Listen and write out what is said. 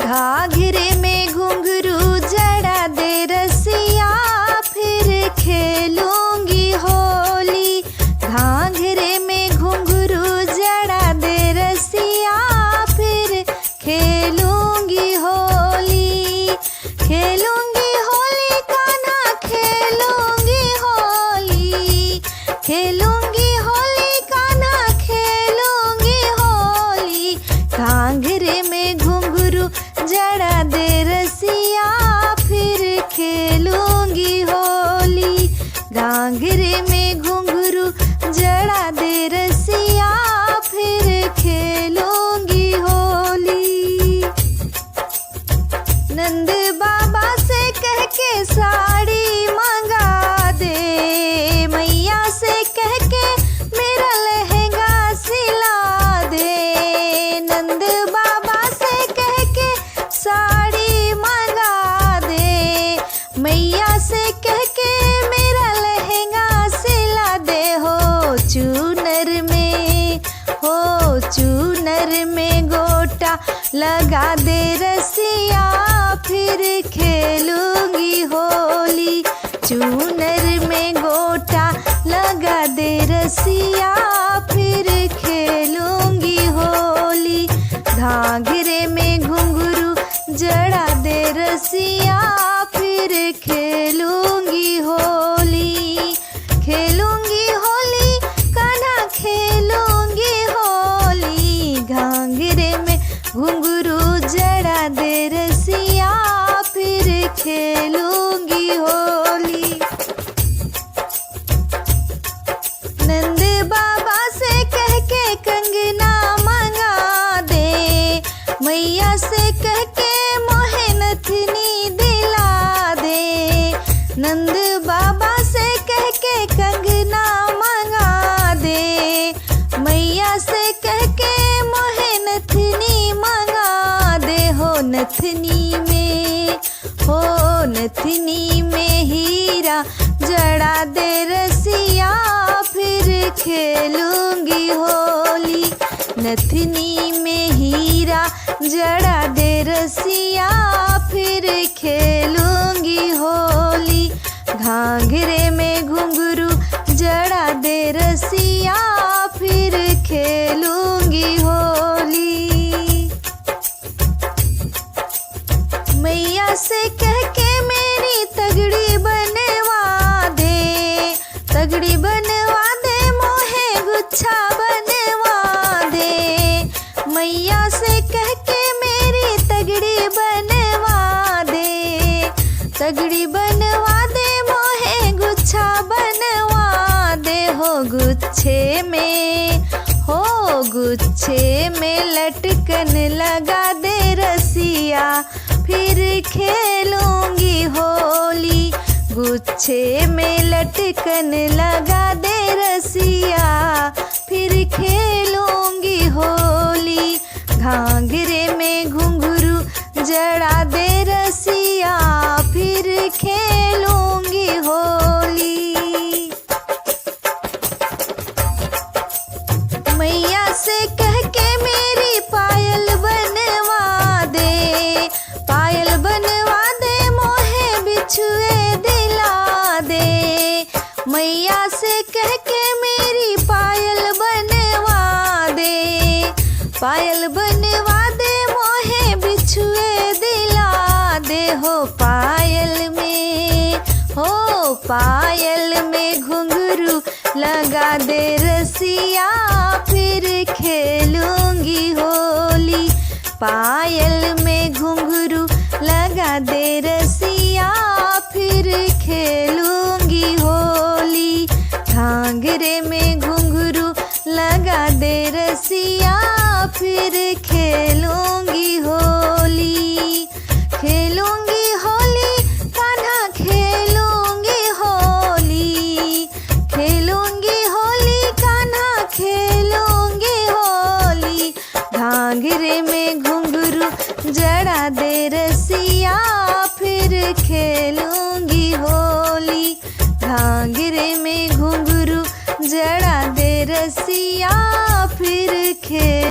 घाघरे में घुंघरू जड़ा दे रसिया, फिर खेलूंगी होली। घाघरे में घुंघरू जड़ा दे रसिया, फिर खेलूंगी होली। खेलूंगी होली कान्हा, खेलूंगी होली। खेलूंगी होली कान्हा, खेलूंगी होली। घाघरे में घुंघरू जड़ा दे रसिया, फिर खेलूंगी होली। घाघरे में घुंघरू जड़ा दे रसिया, फिर खेलूंगी होली। नंद बाबा से कह के साड़ी मंगा दे, मैया से कह के मेरा लहंगा सिला दे। नंद बाबा से कह के साड़ी मंगा दे, मैया से कह के मेरा लहंगा सिला दे। हो चूनर में गोटा लगा दे रसिया, फिर खेलूंगी होली। चूनर में गोटा लगा दे रसिया, फिर खेलूंगी होली। घाघरे में घुंघरू जड़ा दे रसिया, फिर खेलूंगी होली। खेलूंगी होली कान्हा, खेलूंगी होली। घाघरे में घुंघरू जड़ा दे रसिया, फिर खेलूंगी होली। नंद बाबा से कह के कंगना मंगा दे, मैया से कह के मोहे नथनी दिला दे। नंद बाबा से कह के कंगना मंगा दे, मैया से कह के मोहे नथनी मंगा दे। हो नथनी में हीरा जड़ा दे रसिया, फिर खेलूंगी होली। नथनी में हीरा जड़ा दे रसिया, फिर खेलूंगी होली। घाघरे में घुंघरू जड़ा दे रसिया, फिर खेलूंगी होली। मैया से कह के मेरी तगड़ी बनवा दे, तगड़ी बनवा दे, मोहे गुच्छा बनवा दे। मैया से कह के मेरी तगड़ी बनवा दे, तगड़ी बनवा दे, मोहे गुच्छा बनवा दे। गुच्छे में लटकन लगा दे रसिया, फिर खेलूंगी होली। गुच्छे में लटकन लगा दे रसिया, फिर खेलूंगी होली। घाघरे में घुंघरू जड़ा दे रसिया, फिर खेलूंगी होली। मैया से कह के मेरी पायल बनवा दे, पायल बनवा दे, मोहे बिछुए दिला दे। मैया से कह के मेरी पायल बनवा दे, पायल बनवा दे, मोहे बिछुए दिला दे। पायल में घुंघरू लगा दे रसिया, फिर खेलूंगी होली। पायल में घुंघरू लगा दे रसिया, फिर खेलूंगी होली। घाघरे में घुंघरू लगा दे रसिया, फिर खेलूंगी होली। खेलूंगी होली कान्हा, खेलूंगी होली। खेलूंगी होली कान्हा, खेलूंगी होली। घाघरे में घुंघरू जड़ा दे रसिया, फिर खेलूंगी होली। घाघरे में घुंघरू जड़ा दे रसिया, फिर खेल